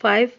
5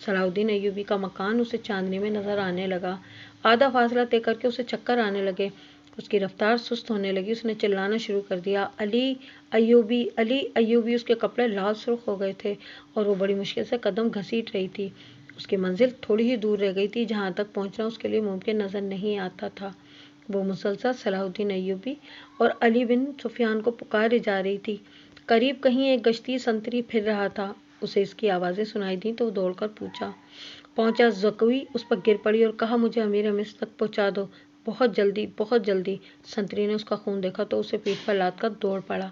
صلاح الدین ایوبی کا مکان اسے چاندنی میں نظر آنے لگا۔ آدھا فاصلہ طے کر کے اسے چکر آنے لگے، اس کی رفتار سست ہونے لگی۔ اس نے چلانا شروع کر دیا، علی ایوبی، علی ایوبی۔ اس کے کپڑے لال سرخ ہو گئے تھے اور وہ بڑی مشکل سے قدم گھسیٹ رہی تھی۔ اس کی منزل تھوڑی ہی دور رہ گئی تھی جہاں تک پہنچنا اس کے لیے ممکن نظر نہیں آتا تھا۔ وہ مسلسل صلاح الدین ایوبی اور علی بن سفیان کو پکارے جا رہی تھی۔ قریب کہیں ایک گشتی سنتری پھر رہا تھا، اسے اس کی آوازیں سنائی دیں تو وہ دوڑ کر پہنچا۔ زکوی اس پر گر پڑی اور کہا، مجھے امیر مصر تک پہنچا دو، بہت جلدی، بہت جلدی۔ سنتری نے اس کا خون دیکھا تو اسے پیٹھ پر لاد کر دوڑ پڑا۔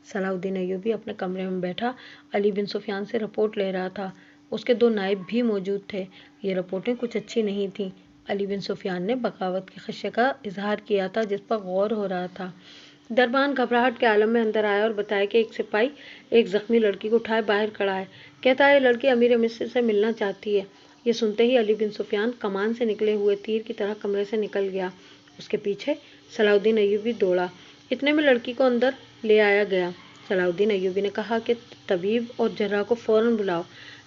صلاح الدین ایوبی اپنے کمرے میں بیٹھا علی بن سفیان سے رپورٹ لے رہا تھا۔ اس کے 2 نائب بھی موجود تھے۔ یہ رپورٹیں کچھ اچھی نہیں تھیں۔ علی بن سفیان نے بغاوت کے خدشے کا اظہار کیا تھا جس پر غور ہو رہا تھا۔ دربان گھبراہٹ کے عالم میں اندر آیا اور بتایا کہ ایک سپاہی ایک زخمی لڑکی کو اٹھائے باہر کھڑا ہے، کہتا ہے یہ لڑکی امیر مصر سے ملنا چاہتی ہے۔ یہ سنتے ہی علی بن سفیان کمان سے نکلے ہوئے تیر کی طرح کمرے سے نکل گیا۔ اس کے پیچھے صلاح الدین ایوبی دوڑا۔ اتنے میں لڑکی کو اندر لے آیا گیا۔ صلاح الدین ایوبی نے کہا کہ طبیب اور جراح کو فوراً بلاؤ۔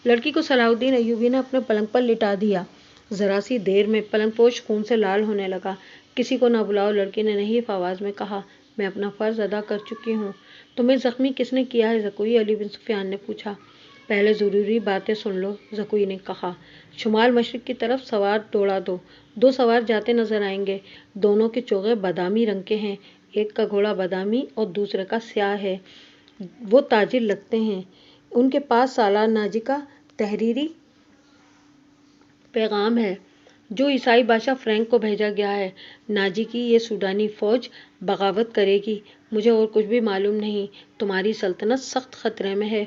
لڑکی کو صلاح الدین ایوبی نے اپنے پلنگ پر لٹا دیا۔ ذرا سی دیر میں پلنگ پوش خون سے لال ہونے لگا۔ کسی کو نہ بلاؤ، لڑکی نے نحیف آواز میں کہا، میں اپنا فرض ادا کر چکی ہوں۔ تمہیں زخمی کس نے کیا ہے زکوی؟ علی بن سفیان نے پوچھا۔ پہلے ضروری باتیں سن لو، زکوی نے کہا۔ شمال مشرق کی طرف سوار دوڑا دو۔ 2 سوار جاتے نظر آئیں گے۔ دونوں کے چوغے بادامی رنگ کے ہیں، ایک کا گھوڑا بادامی اور دوسرے کا سیاہ ہے۔ وہ تاجر لگتے ہیں۔ ان کے پاس سالار ناجی کا تحریری پیغام ہے جو عیسائی بادشاہ فرینک کو بھیجا گیا ہے۔ ناجی کی یہ سوڈانی فوج بغاوت کرے گی۔ مجھے اور کچھ بھی معلوم نہیں۔ تمہاری سلطنت سخت خطرے میں ہے۔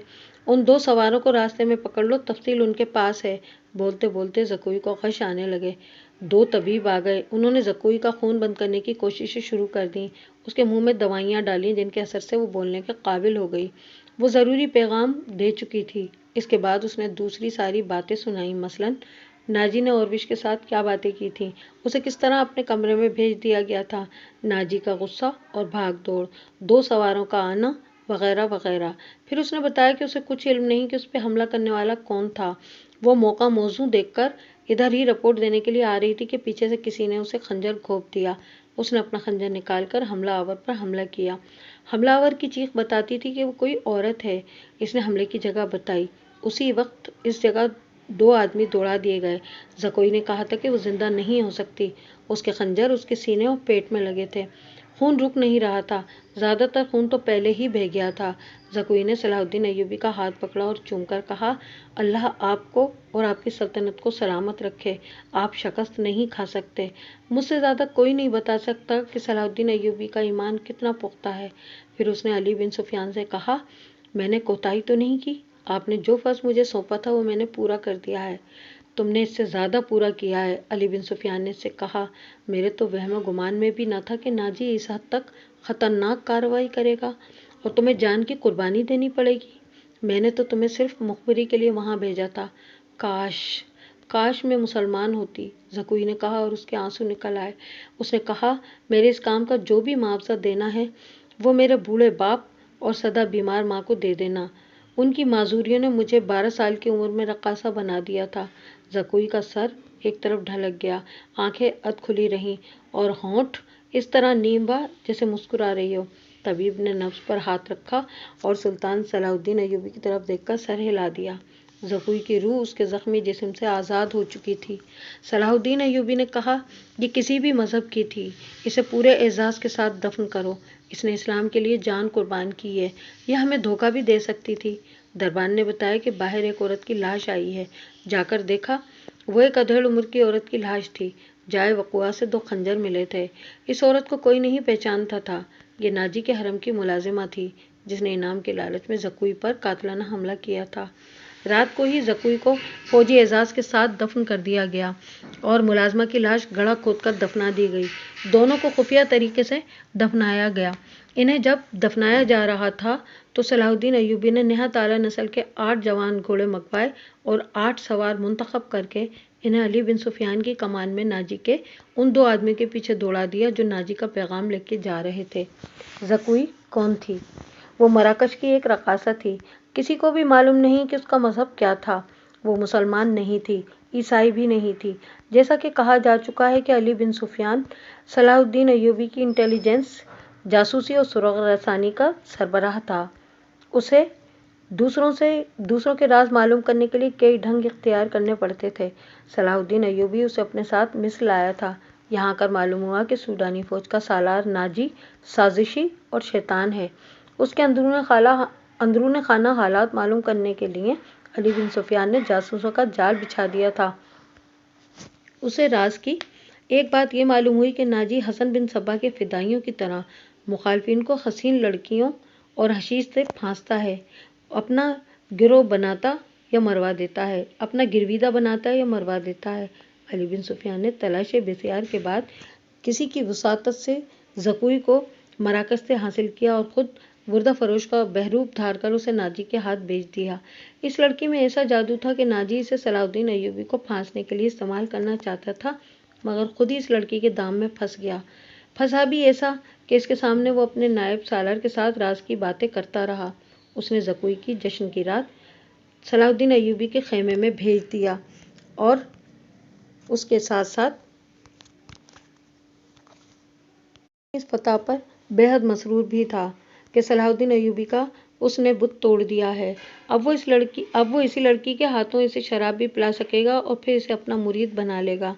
ان 2 سواروں کو راستے میں پکڑ لو، تفصیل ان کے پاس ہے۔ بولتے بولتے زکوی کو غش آنے لگے۔ 2 طبیب آ گئے۔ انہوں نے زکوی کا خون بند کرنے کی کوششیں شروع کر دیں۔ اس کے منہ میں دوائیاں ڈالیں جن کے اثر سے وہ بولنے کے قابل ہو گئی۔ وہ ضروری پیغام دے چکی تھی۔ اس کے بعد اس نے دوسری ساری باتیں سنائیں، مثلاً ناجی نے اوروش کے ساتھ کیا باتیں کی تھیں، اسے کس طرح اپنے کمرے میں بھیج دیا گیا تھا، ناجی کا غصہ اور بھاگ دوڑ، 2 سواروں کا آنا، وغیرہ وغیرہ۔ پھر اس نے بتایا کہ اسے کچھ علم نہیں کہ اس پہ حملہ کرنے والا کون تھا۔ وہ موقع موزوں دیکھ کر ادھر ہی رپورٹ دینے کے لیے آ رہی تھی کہ پیچھے سے کسی نے اسے خنجر گھونپ دیا۔ اس نے اپنا خنجر نکال کر حملہ آور پر حملہ کیا۔ حملہ آور کی چیخ بتاتی تھی کہ وہ کوئی عورت ہے۔ اس نے حملے کی جگہ بتائی۔ اسی وقت اس جگہ 2 آدمی دوڑا دیے گئے۔ زکوی نے کہا تھا کہ وہ زندہ نہیں ہو سکتی۔ اس کے خنجر اس کے سینے اور پیٹ میں لگے تھے۔ خون رک نہیں رہا تھا، زیادہ تر خون تو پہلے ہی بہہ گیا تھا۔ زکوی نے صلاح الدین ایوبی کا ہاتھ پکڑا اور چوم کر کہا، اللہ آپ کو اور آپ کی سلطنت کو سلامت رکھے، آپ شکست نہیں کھا سکتے۔ مجھ سے زیادہ کوئی نہیں بتا سکتا کہ صلاح الدین ایوبی کا ایمان کتنا پختہ ہے۔ پھر اس نے علی بن سفیان سے کہا، میں نے کوتاہی تو نہیں کی؟ آپ نے جو فرض مجھے سونپا تھا وہ میں نے پورا کر دیا ہے۔ تم نے اس سے زیادہ پورا کیا ہے، علی بن سفیان نے اس سے کہا۔ میرے تو وہم و گمان میں بھی نہ تھا کہ ناجی اس حد تک خطرناک کارروائی کرے گا اور تمہیں جان کی قربانی دینی پڑے گی۔ میں نے تو تمہیں صرف مخبری کے لیے وہاں بھیجا تھا۔ کاش میں مسلمان ہوتی، زکوی نے کہا اور اس کے آنسو نکل آئے۔ اس نے کہا، میرے اس کام کا جو بھی معاوضہ دینا ہے وہ میرے بوڑھے باپ اور سدا بیمار ماں کو دے دینا۔ ان کی معذوریوں نے مجھے 12 سال کی عمر میں رقاصہ بنا دیا تھا۔ زکوی کا سر ایک طرف ڈھلک گیا، آنکھیں ادھ کھلی رہیں اور ہونٹ اس طرح نیم با جیسے مسکرا رہی ہو۔ طبیب نے نبض پر ہاتھ رکھا اور سلطان صلاح الدین ایوبی کی طرف دیکھ کر سر ہلا دیا۔ زکوی کی روح اس کے زخمی جسم سے آزاد ہو چکی تھی۔ صلاح الدین ایوبی نے کہا، یہ کسی بھی مذہب کی تھی، اسے پورے اعزاز کے ساتھ دفن کرو۔ اس نے اسلام کے لیے جان قربان کی ہے، یہ ہمیں دھوکہ بھی دے سکتی تھی۔ دربان نے بتایا کہ باہر ایک عورت کی لاش آئی ہے۔ جا کر دیکھا، وہ ایک ادھیڑ عمر کی عورت کی لاش تھی۔ جائے وقوع سے 2 خنجر ملے تھے۔ اس عورت کو کوئی نہیں پہچانتا تھا۔ یہ ناجی کے حرم کی ملازمہ تھی جس نے انعام کے لالچ میں زکوی پر قاتلانہ حملہ کیا تھا۔ رات کو ہی زکوی کو فوجی اعزاز کے ساتھ دفن کر دیا گیا اور ملازمہ کی لاش گڑھا کھود کر دفنا دی گئی۔ دونوں کو خفیہ طریقے سے دفنایا گیا۔ انہیں جب دفنایا جا رہا تھا تو صلاح الدین ایوبی نے نہایت اعلیٰ نسل کے 8 جوان گھوڑے منگوائے اور 8 سوار منتخب کر کے انہیں علی بن سفیان کی کمان میں ناجی کے ان 2 آدمیوں کے پیچھے دوڑا دیا جو ناجی کا پیغام لے کے جا رہے تھے۔ زکوی کون تھی؟ وہ مراکش کی ایک رقاصہ تھی۔ کسی کو بھی معلوم نہیں کہ اس کا مذہب کیا تھا۔ وہ مسلمان نہیں تھی، عیسائی بھی نہیں تھی۔ جیسا کہ کہا جا چکا ہے کہ علی بن سفیان صلاح الدین ایوبی کی انٹیلیجنس، جاسوسی اور سراغ رسانی کا سربراہ تھا۔ اسے دوسروں کے راز معلوم کرنے کے لیے کئی ڈھنگ اختیار کرنے پڑتے تھے۔ صلاح الدین ایوبی اسے اپنے ساتھ مصر لایا تھا۔ یہاں کر معلوم ہوا کہ سوڈانی فوج کا سالار ناجی سازشی اور شیطان ہے۔ اس کے اندرون خانہ حالات معلوم کرنے کے لیے علی بن سفیان نے جاسوسوں کا جال بچھا دیا تھا۔ اسے راز کی ایک بات یہ معلوم ہوئی کہ ناجی حسن بن صبا کے فدائیوں کی طرح مخالفین کو حسین لڑکیوں اور حشیش سے پھانستا ہے، اپنا گروہ بناتا یا مروا دیتا ہے، اپنا گرویدہ بناتا ہے یا مروا دیتا ہے۔ علی بن سفیان نے تلاش بسیار کے بعد کسی کی وساطت سے زکوی کو مراکش سے حاصل کیا اور خود وردہ فروش کا بہروپ دھار کر اسے ناجی کے ہاتھ بیچ دیا۔ اس لڑکی میں ایسا جادو تھا کہ ناجی اسے صلاح الدین ایوبی کو پھانسنے کے لیے استعمال کرنا چاہتا تھا، مگر خود ہی اس لڑکی کے دام میں پھنس گیا۔ پھنسا بھی ایسا کہ اس کے سامنے وہ اپنے نائب سالار کے ساتھ راز کی باتیں کرتا رہا۔ اس نے زکوی کی جشن کی رات صلاح الدین ایوبی کے خیمے میں بھیج دیا اور اس کے ساتھ ساتھ اس فتح پر بے حد مسرور بھی تھا کہ صلاح الدین ایوبی کا اس نے بت توڑ دیا ہے۔ اب وہ اسی لڑکی کے ہاتھوں اسے شراب بھی پلا سکے گا اور پھر اسے اپنا مرید بنا لے گا۔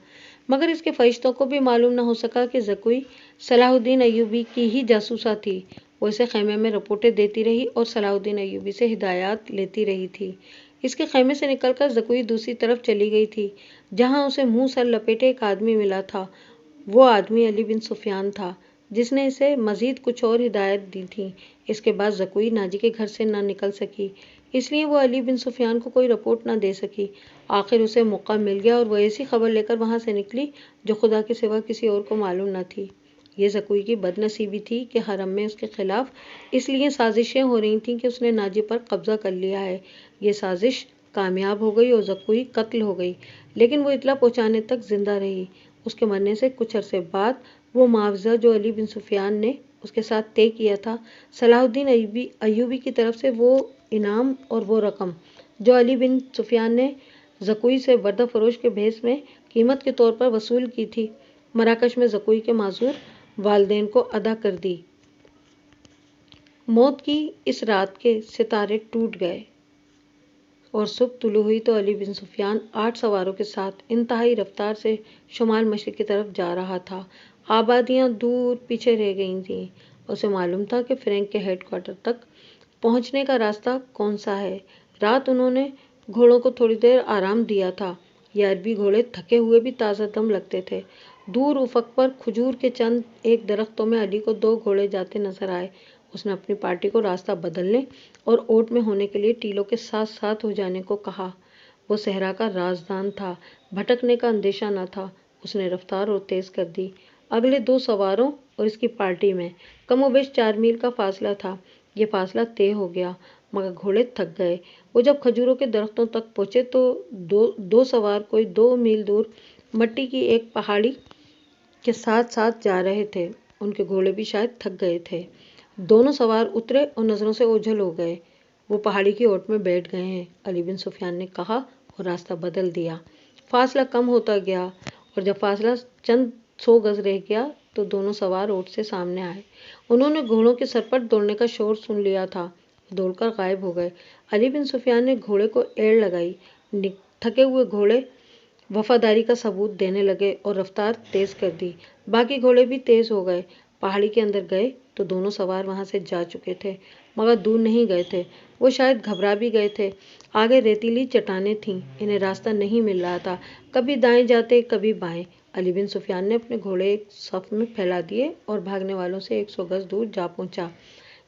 مگر اس کے فرشتوں کو بھی معلوم نہ ہو سکا کہ زکوی صلاح الدین ایوبی کی ہی جاسوسہ تھی۔ وہ اسے خیمے میں رپورٹیں دیتی رہی اور صلاح الدین ایوبی سے ہدایات لیتی رہی تھی۔ اس کے خیمے سے نکل کر زکوی دوسری طرف چلی گئی تھی، جہاں اسے منہ سر لپیٹے ایک آدمی ملا تھا۔ وہ آدمی علی بن سفیان تھا، جس نے اسے مزید کچھ اور ہدایات دی تھیں۔ اس کے بعد زکوی ناجی کے گھر سے نہ نکل سکی، اس لیے وہ علی بن سفیان کو کوئی رپورٹ نہ دے سکی۔ آخر اسے موقع مل گیا اور وہ ایسی خبر لے کر وہاں سے نکلی جو خدا کے سوا کسی اور کو معلوم نہ تھی۔ یہ زکوی کی بد نصیبی تھی کہ حرم میں اس کے خلاف اس لیے سازشیں ہو رہی تھیں کہ اس نے ناجی پر قبضہ کر لیا ہے۔ یہ سازش کامیاب ہو گئی اور زکوی قتل ہو گئی، لیکن وہ اطلاع پہنچانے تک زندہ رہی۔ اس کے مرنے سے کچھ عرصے بعد وہ معاوضہ جو علی بن سفیان نے اس کے ساتھ طے کیا تھا، صلاح الدین ایوبی کی طرف سے وہ انعام اور وہ رقم جو علی بن سفیان نے زکوی سے وردہ فروش کے بھیس میں قیمت کے طور پر وصول کی تھی، مراکش میں زکوی کے معذور والدین کو ادا کر دی۔ موت کی اس رات کے ستارے ٹوٹ گئے اور صبح طلوع ہوئی تو علی بن سفیان 8 سواروں کے ساتھ انتہائی رفتار سے شمال مشرق کی طرف جا رہا تھا۔ آبادیاں دور پیچھے رہ گئی تھیں۔ اسے معلوم تھا کہ فرینک کے ہیڈ کوارٹر تک پہنچنے کا راستہ کون سا ہے۔ رات انہوں نے گھوڑوں کو تھوڑی دیر آرام دیا تھا۔ یہ عربی گھوڑے تھکے ہوئے بھی تازہ دم لگتے تھے۔ دور افق پر کھجور کے چند ایک درختوں میں علی کو 2 گھوڑے جاتے نظر آئے۔ اس نے اپنی پارٹی کو راستہ بدلنے اور اوٹ میں ہونے کے لیے ٹیلوں کے ساتھ ساتھ ہو جانے کو کہا۔ وہ صحرا کا رازدان تھا، بھٹکنے کا اندیشہ نہ تھا۔ اس نے رفتار اور تیز کر دی۔ اگلے 2 سواروں اور اس کی پارٹی میں کم و بیش 4 میل کا فاصلہ تھا۔ یہ فاصلہ طے ہو گیا، مگر گھوڑے تھک گئے۔ وہ جب کھجوروں کے درختوں تک پہنچے تو 2 سوار کوئی 2 میل دور مٹی کی ایک پہاڑی کے ساتھ ساتھ جا رہے تھے۔ ان کے گھوڑے بھی شاید تھک گئے تھے۔ دونوں سوار اترے اور نظروں سے اوجھل ہو گئے۔ وہ پہاڑی کی اوٹ میں بیٹھ گئے ہیں، علی بن سفیان نے کہا اور راستہ بدل دیا۔ فاصلہ کم ہوتا گیا اور جب فاصلہ چند 100 گز رہ گیا تو دونوں سوار اوٹ سے سامنے آئے۔ انہوں نے گھوڑوں کے سر پر دوڑنے کا شور سن لیا تھا، دوڑ کر غائب ہو گئے۔ علی بن سفیان نے گھوڑے کو ایڑ لگائی۔ تھکے ہوئے گھوڑے وفاداری کا ثبوت دینے لگے اور رفتار تیز کر دی۔ باقی گھوڑے بھی تیز ہو گئے۔ پہاڑی کے اندر گئے تو دونوں سوار وہاں سے جا چکے تھے، مگر دور نہیں گئے تھے۔ وہ شاید گھبرا بھی گئے تھے۔ آگے ریتیلی چٹانیں تھیں، انہیں راستہ نہیں مل رہا تھا، کبھی دائیں جاتے کبھی بائیں۔ علی بن سفیان نے اپنے گھوڑے ایک صف میں پھیلا دیے اور بھاگنے والوں سے 100 گز دور جا پہنچا۔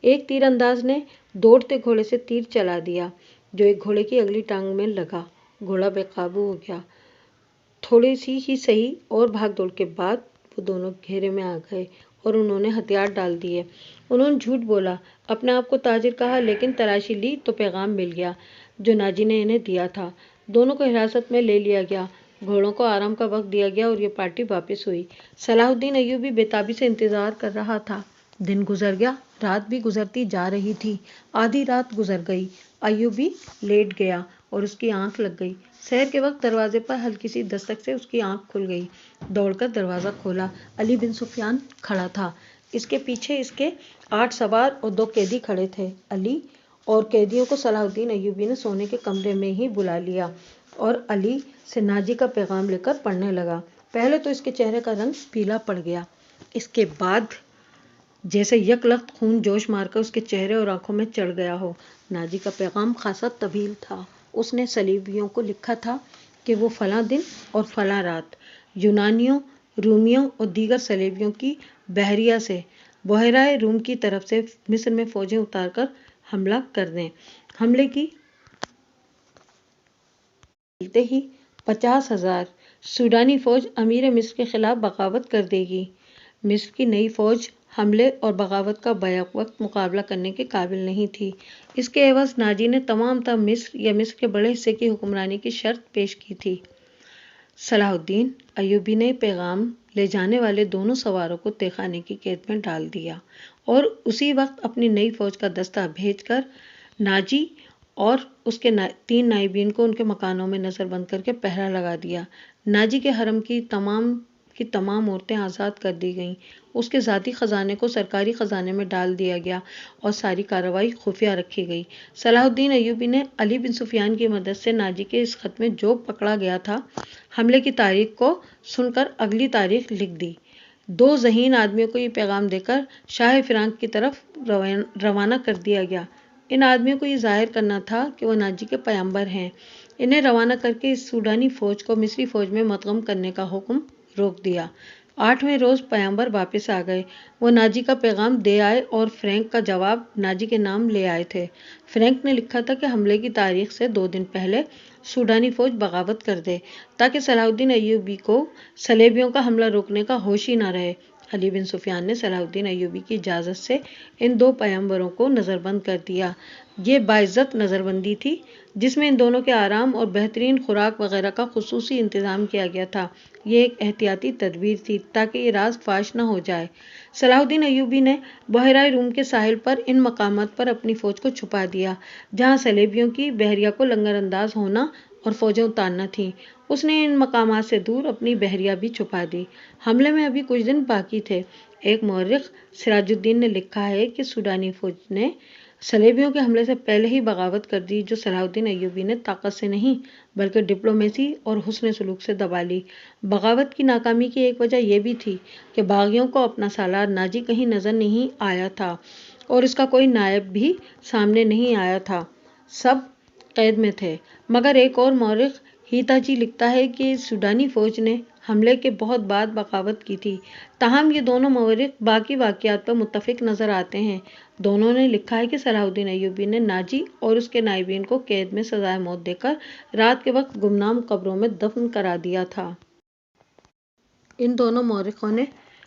ایک تیر انداز نے دوڑتے گھوڑے سے تیر چلا دیا جو ایک گھوڑے کی اگلی ٹانگ میں لگا۔ گھوڑا بے قابو ہو گیا۔ تھوڑی سی ہی سہی اور بھاگ دوڑ کے بعد وہ دونوں گھیرے میں آ گئے اور انہوں نے ہتھیار ڈال دیے۔ انہوں نے جھوٹ بولا، اپنے آپ کو تاجر کہا، لیکن تلاشی لی تو پیغام مل گیا جو ناجی نے انہیں دیا تھا۔ دونوں کو حراست میں لے لیا گیا، گھوڑوں کو آرام کا وقت دیا گیا اور یہ پارٹی واپس ہوئی۔ صلاح الدین ایوبی بے تابی سے انتظار کر رہا تھا۔ دن گزر گیا، رات بھی گزرتی جا رہی تھی۔ آدھی رات گزر گئی۔ ایوبی لیٹ گیا اور اس کی آنکھ لگ گئی۔ سحر کے وقت دروازے پر ہلکی سی دستک سے اس کی آنکھ کھل گئی۔ دوڑ کر دروازہ کھولا، علی بن سفیان کھڑا تھا۔ اس کے پیچھے اس کے 8 سوار اور 2 قیدی کھڑے تھے۔ علی اور قیدیوں کو صلاح الدین ایوبی نے سونے کے کمرے میں ہی بلا لیا اور علی سے ناجی کا پیغام لے کر پڑھنے لگا۔ پہلے تو اس کے چہرے کا رنگ پیلا پڑ گیا، اس کے بعد جیسے یک لخت خون جوش مار کر اس کے چہرے اور آنکھوں میں چڑھ گیا ہو۔ ناجی کا پیغام خاصا طویل تھا۔ اس نے صلیبیوں کو لکھا تھا کہ وہ فلاں دن اور فلاں رات یونانیوں، رومیوں اور دیگر صلیبیوں کی بحریہ سے بحیرہ روم کی طرف سے مصر میں فوجیں اتار کر حملہ کر دیں۔ حملے کی ملتے ہی 50,000 سوڈانی فوج امیر مصر کے خلاف بغاوت کر دے گی۔ مصر کی نئی فوج حملے اور بغاوت کا بیک وقت مقابلہ کرنے کے قابل نہیں تھی۔ اس کے عوض ناجی نے تمام تر مصر یا مصر کے بڑے حصے کی حکمرانی کی شرط پیش کی تھی۔ صلاح الدین ایوبی نے پیغام لے جانے والے دونوں سواروں کو تہہ خانے کی قید میں ڈال دیا اور اسی وقت اپنی نئی فوج کا دستہ بھیج کر ناجی اور اس کے 3 نائبین کو ان کے مکانوں میں نظر بند کر کے پہرا لگا دیا۔ ناجی کے حرم کی تمام عورتیں آزاد کر دی گئیں۔ اس کے ذاتی خزانے کو سرکاری خزانے میں ڈال دیا گیا اور ساری کارروائی خفیہ رکھی گئی۔ صلاح الدین ایوبی نے علی بن سفیان کی مدد سے ناجی کے اس خط میں جو پکڑا گیا تھا، حملے کی تاریخ کو سن کر اگلی تاریخ لکھ دی۔ 2 ذہین آدمیوں کو یہ پیغام دے کر شاہ فرانک کی طرف روانہ کر دیا گیا۔ ان آدمیوں کو یہ ظاہر کرنا تھا کہ وہ ناجی کے پیغمبر ہیں۔ انہیں روانہ کر کے اس سوڈانی فوج کو مصری فوج میں مدغم کرنے کا حکم روک دیا۔ 8ویں روز پیغمبر واپس آ گئے۔ وہ ناجی کا پیغام دے آئے اور فرینک کا جواب ناجی کے نام لے آئے تھے۔ فرینک نے لکھا تھا کہ حملے کی تاریخ سے 2 دن پہلے سوڈانی فوج بغاوت کر دے تاکہ صلاح الدین ایوبی کو صلیبیوں کا حملہ روکنے کا ہوش ہی نہ رہے۔ علی بن سفیان نے صلاح الدین ایوبی کی اجازت سے ان 2 پیغمبروں کو نظر بند کر دیا۔ یہ باعزت نظر بندی تھی جس میں ان دونوں کے آرام اور بہترین خوراک وغیرہ کا خصوصی انتظام کیا گیا تھا۔ یہ ایک احتیاطی تدبیر تھی تاکہ یہ راز فاش نہ ہو جائے۔ صلاح الدین ایوبی نے بحیرہ روم کے ساحل پر ان مقامات پر اپنی فوج کو چھپا دیا جہاں صلیبیوں کی بحریہ کو لنگر انداز ہونا اور فوجیں اتارنا تھیں۔ اس نے ان مقامات سے دور اپنی بحریہ بھی چھپا دی۔ حملے میں ابھی کچھ دن باقی تھے۔ ایک مورخ سراج الدین نے لکھا ہے کہ سوڈانی فوج نے صلیبیوں کے حملے سے پہلے ہی بغاوت کر دی جو صلاح الدین ایوبی نے طاقت سے نہیں بلکہ ڈپلومیسی اور حسن سلوک سے دبا لی۔ بغاوت کی ناکامی کی ایک وجہ یہ بھی تھی کہ باغیوں کو اپنا سالار ناجی کہیں نظر نہیں آیا تھا اور اس کا کوئی نائب بھی سامنے نہیں آیا تھا، سب قید میں تھے۔ مگر ایک اور مورخ ہیتاچی لکھتا ہے کہ سوڈانی فوج نے حملے کے بہت بعد بغاوت کی تھی۔ تاہم یہ دونوں مورخ باقی واقعات پر متفق نظر آتے ہیں۔ دونوں نے لکھا ہے کہ صلاح الدین ایوبی نے ناجی اور اس کے نائبین کو قید میں سزائے موت دے کر رات کے وقت گمنام قبروں میں دفن کرا دیا تھا۔ ان دونوں مورخوں نے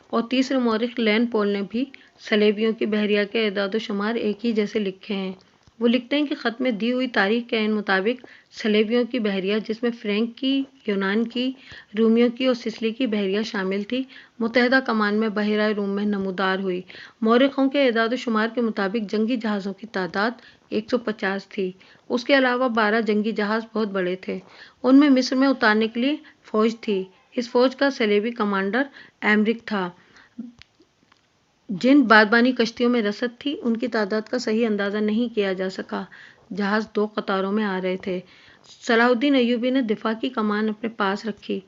اور تیسرے مورخ لین پول نے بھی صلیبیوں کی بحریہ کے اعداد و شمار ایک ہی جیسے لکھے ہیں۔ وہ لکھتے ہیں کہ خط میں دی ہوئی تاریخ کے عین مطابق صلیبیوں کی بحریہ جس میں فرینک کی، یونان کی، رومیوں کی اور سسلی کی بحریہ شامل تھی، متحدہ کمان میں بحیرہ روم میں نمودار ہوئی۔ مورخوں کے اعداد و شمار کے مطابق جنگی جہازوں کی تعداد 150 تھی۔ اس کے علاوہ 12 جنگی جہاز بہت بڑے تھے۔ ان میں مصر میں اتارنے کے لیے فوج تھی۔ اس فوج کا صلیبی کمانڈر ایمرک تھا۔ جن بادبانی کشتیوں میں رسد تھی ان کی تعداد کا صحیح اندازہ نہیں کیا جا سکا۔ جہاز 2 قطاروں میں آ رہے تھے۔ صلاح الدین ایوبی نے دفاع کی کمان اپنے پاس رکھی۔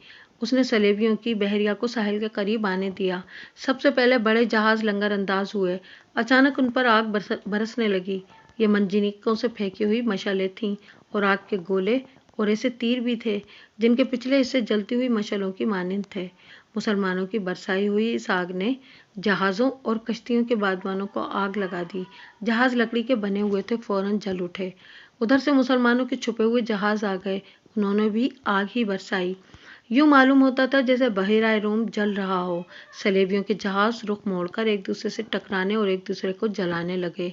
اس نے صلیبیوں کی بحریہ کو ساحل کے قریب آنے دیا۔ سب سے پہلے بڑے جہاز لنگر انداز ہوئے۔ اچانک ان پر آگ برسنے لگی۔ یہ منجنیقوں سے پھینکی ہوئی مشعلیں تھیں اور آگ کے گولے اور ایسے تیر بھی تھے جن کے پچھلے حصے جلتی ہوئی مشعلوں کی مانند تھے۔ مسلمانوں کی برسائی ہوئی اس آگ نے جہازوں اور کشتیوں کے بادبانوں کو آگ لگا دی۔ جہاز لکڑی کے بنے ہوئے تھے، فوراً جل اٹھے۔ ادھر سے مسلمانوں کے چھپے ہوئے جہاز آ گئے، انہوں نے بھی آگ ہی برسائی۔ یوں معلوم ہوتا تھا جیسے بحیرہ روم جل رہا ہو۔ صلیبیوں کے جہاز رخ موڑ کر ایک دوسرے سے ٹکرانے اور ایک دوسرے کو جلانے لگے۔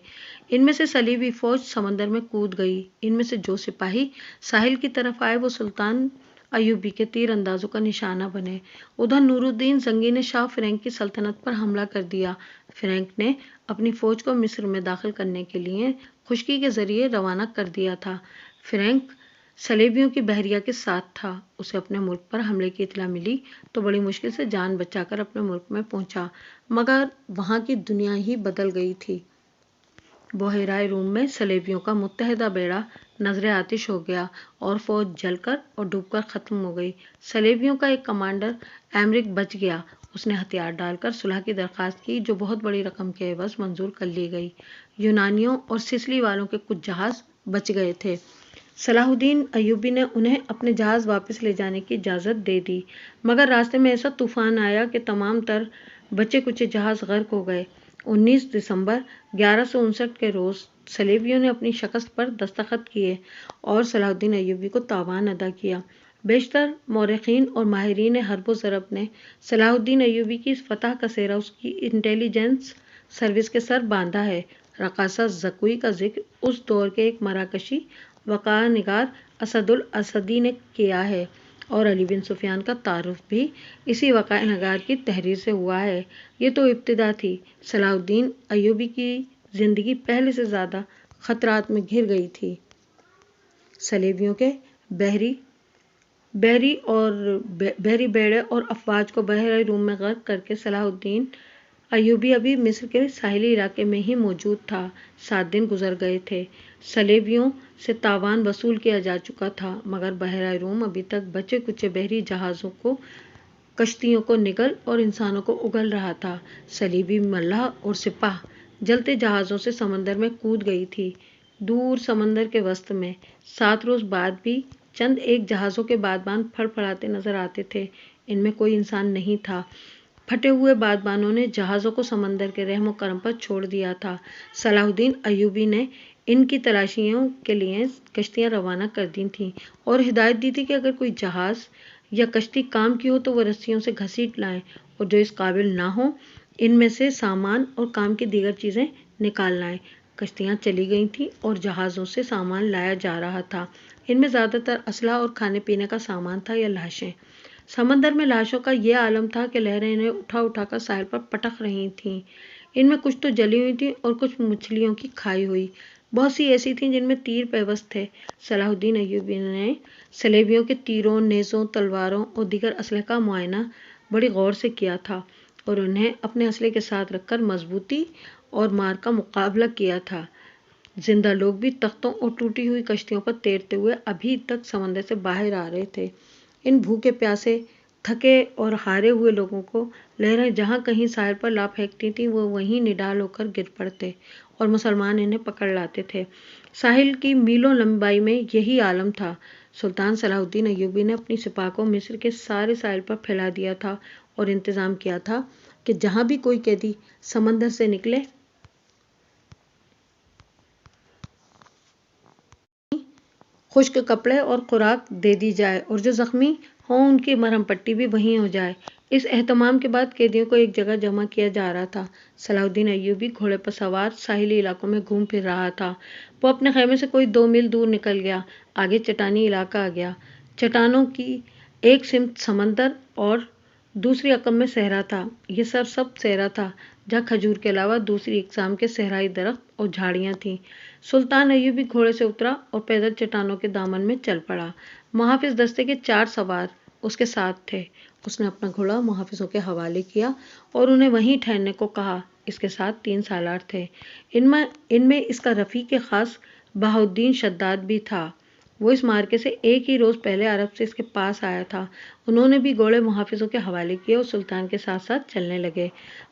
ان میں سے صلیبی فوج سمندر میں کود گئی۔ ان میں سے جو سپاہی ساحل کی طرف آئے وہ سلطان ایوبی کے تیر اندازوں کا نشانہ بنے۔ ادھر نور الدین زنگی نے شاہ فرینک کی سلطنت پر حملہ کر دیا۔ فرینک نے اپنی فوج کو مصر میں داخل کرنے کے لیے خشکی کے ذریعے روانہ کر دیا تھا۔ فرینک صلیبیوں کی بحریہ کے ساتھ تھا۔ اسے اپنے ملک پر حملے کی اطلاع ملی تو بڑی مشکل سے جان بچا کر اپنے ملک میں پہنچا، مگر وہاں کی دنیا ہی بدل گئی تھی۔ بحیرہ روم میں صلیبیوں کا متحدہ بیڑا نظر آتش ہو گیا اور فوج جل کر اور ڈوب کر ختم ہو گئی۔ صلیبیوں کا ایک کمانڈر ایمرک بچ گیا۔ اس نے ہتھیار ڈال کر صلح کی درخواست کی جو بہت بڑی رقم کے عوض منظور کر لی گئی۔ یونانیوں اور سسلی والوں کے کچھ جہاز بچ گئے تھے۔ صلاح الدین ایوبی نے انہیں اپنے جہاز واپس لے جانے کی اجازت دے دی، مگر راستے میں ایسا طوفان آیا کہ تمام تر بچے کچے جہاز غرق ہو گئے۔ 19 دسمبر 1159 کے روز صلیبیوں نے اپنی شکست پر دستخط کیے اور صلاح الدین ایوبی کو تاوان ادا کیا۔ بیشتر مورخین اور ماہرین حرب و ضرب نے صلاح الدین ایوبی کی اس فتح کا سہرا اس کی انٹیلی جنس سروس کے سر باندھا ہے۔ رقاصہ زکوی کا ذکر اس دور کے ایک مراکشی وقار نگار اسد الاسدی نے کیا ہے اور علی بن سفیان کا تعارف بھی اسی وقار نگار کی تحریر سے ہوا ہے۔ یہ تو ابتدا تھی۔ صلاح الدین ایوبی کی زندگی پہلے سے زیادہ خطرات میں گھر گئی تھی۔ صلیبیوں کے بحری بیڑے اور افواج کو بحیرہ روم میں غرق کر کے صلاح الدین ایوبی ابھی مصر کے ساحلی علاقے میں ہی موجود تھا۔ 7 دن گزر گئے تھے۔ صلیبیوں سے تاوان وصول کیا جا چکا تھا، مگر بحیرہ روم ابھی تک بچے کچے بحری جہازوں کو، کشتیوں کو نگل اور انسانوں کو اگل رہا تھا۔ صلیبی ملاح اور سپاہ جلتے جہازوں سے سمندر میں کود گئی تھی، دور سمندر کے وسط میں۔ 7 روز بعد بھی چند ایک جہازوں کے بادبان پھڑ پھڑاتے نظر آتے تھے۔ ان میں کوئی انسان نہیں تھا۔ پھٹے ہوئے بادبانوں نے جہازوں کو سمندر کے رحم و کرم پر چھوڑ دیا تھا۔ صلاح الدین ایوبی نے ان کی تلاشیوں کے لیے کشتیاں روانہ کر دی تھیں اور ہدایت دی تھی کہ اگر کوئی جہاز یا کشتی کام کی ہو تو وہ رسیوں سے گھسیٹ لائیں اور جو اس قابل نہ ہو ان میں سے سامان اور کام کی دیگر چیزیں نکال لائیں۔ کشتیاں چلی گئی تھیں اور جہازوں سے سامان لایا جا رہا تھا۔ ان میں زیادہ تر اسلحہ اور کھانے پینے کا سامان تھا یا لاشیں۔ سمندر میں لاشوں کا یہ عالم تھا کہ لہریں انہیں اٹھا اٹھا کر ساحل پر پٹک رہی تھیں۔ ان میں کچھ تو جلی ہوئی تھیں اور کچھ مچھلیوں کی کھائی ہوئی۔ بہت سی ایسی تھیں جن میں تیر پیوست تھے۔ صلاح الدین ایوبی نے صلیبیوں کے تیروں، نیزوں، تلواروں اور دیگر اسلحے کا معائنہ بڑی غور سے کیا تھا اور انہیں اپنے اسلحے کے ساتھ رکھ کر مضبوطی اور مار کا مقابلہ کیا تھا۔ زندہ لوگ بھی تختوں اور ٹوٹی ہوئی کشتیوں پر تیرتے ہوئے ابھی تک سمندر سے باہر آ رہے تھے۔ ان بھوکے پیاسے، تھکے اور ہارے ہوئے لوگوں کو لہریں جہاں کہیں ساحل پر لا پھینکتی تھیں وہ وہیں نڈال ہو کر گر پڑتے اور مسلمان انہیں پکڑ لاتے تھے۔ ساحل کی میلوں لمبائی میں یہی عالم تھا۔ سلطان صلاح الدین ایوبی نے اپنی سپاہ کو مصر کے سارے ساحل پر پھیلا دیا تھا اور انتظام کیا تھا کہ جہاں بھی کوئی قیدی سمندر سے نکلے خشک کپڑے اور خوراک دے دی جائے اور جو زخمی ہوں ان کی مرہم پٹی بھی وہیں ہو جائے۔ اس اہتمام کے بعد قیدیوں کو ایک جگہ جمع کیا جا رہا تھا۔ صلاح الدین ایوبی گھوڑے پر سوار ساحلی علاقوں میں گھوم پھر رہا تھا۔ وہ اپنے خیمے سے کوئی 2 میل دور نکل گیا۔ آگے چٹانی علاقہ آ گیا۔ چٹانوں کی ایک سمت سمندر اور دوسری عقب میں صحرا تھا۔ یہ سرسبز صحرا تھا جہاں کھجور کے علاوہ دوسری اقسام کے صحرائی درخت اور جھاڑیاں تھیں۔ سلطان ایوبی گھوڑے سے اترا اور پیدل چٹانوں کے دامن میں چل پڑا۔ محافظ دستے کے 4 سوار اس کے ساتھ تھے۔ اس نے اپنا گھوڑا محافظوں کے حوالے کیا اور انہیں وہیں ٹھہرنے کو کہا۔ اس کے ساتھ 3 سالار تھے۔ ان میں اس کا رفیق خاص بہاؤالدین شداد بھی تھا۔ وہ اس معرکے سے ایک ہی روز پہلے عرب سے اس کے پاس آیا تھا۔ انہوں نے بھی گھوڑے محافظوں کے حوالے کیے اور سلطان کے ساتھ ساتھ چلنے لگے۔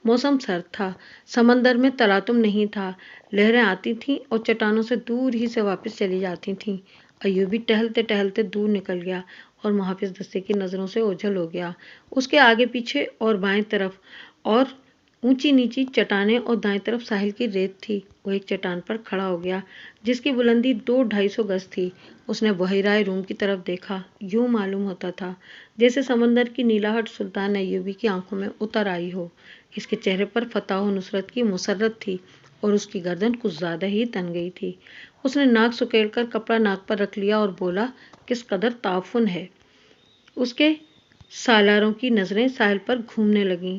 موسم سرد تھا۔ سمندر میں تلاطم نہیں تھا۔ لہریں آتی تھیں اور چٹانوں سے دور ہی سے واپس چلی جاتی تھیں۔ ایوبی ٹہلتے ٹہلتے دور نکل گیا اور محافظ دستے کی نظروں سے اوجھل ہو گیا۔ اس کے آگے پیچھے اور بائیں طرف اور اونچی نیچی چٹانیں اور دائیں طرف ساحل کی ریت تھی۔ وہ ایک چٹان پر کھڑا ہو گیا جس کی بلندی 200-250 گز تھی۔ اس نے بحیرہ روم کی طرف دیکھا۔ یوں معلوم ہوتا تھا جیسے سمندر کی نیلاہٹ سلطان ایوبی کی آنکھوں میں اتر آئی ہو۔ اس کے چہرے پر فتح و نصرت کی مسرت تھی اور اس کی گردن کچھ زیادہ ہی تن گئی تھی۔ اس نے ناک سکیڑ کر کپڑا ناک پر رکھ لیا اور بولا، کس قدر تعفن ہے۔ اس کے سالاروں کی نظریں ساحل پر گھومنے لگیں۔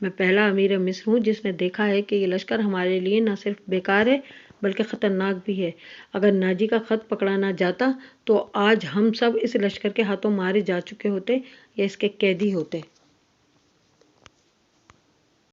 میں پہلا امیر مصر ہوں جس نے دیکھا ہے کہ یہ لشکر ہمارے لیے نہ صرف بیکار ہے بلکہ خطرناک بھی ہے۔ اگر ناجی کا خط پکڑا نہ جاتا تو آج ہم سب اس لشکر کے ہاتھوں مارے جا چکے ہوتے یا اس کے قیدی ہوتے۔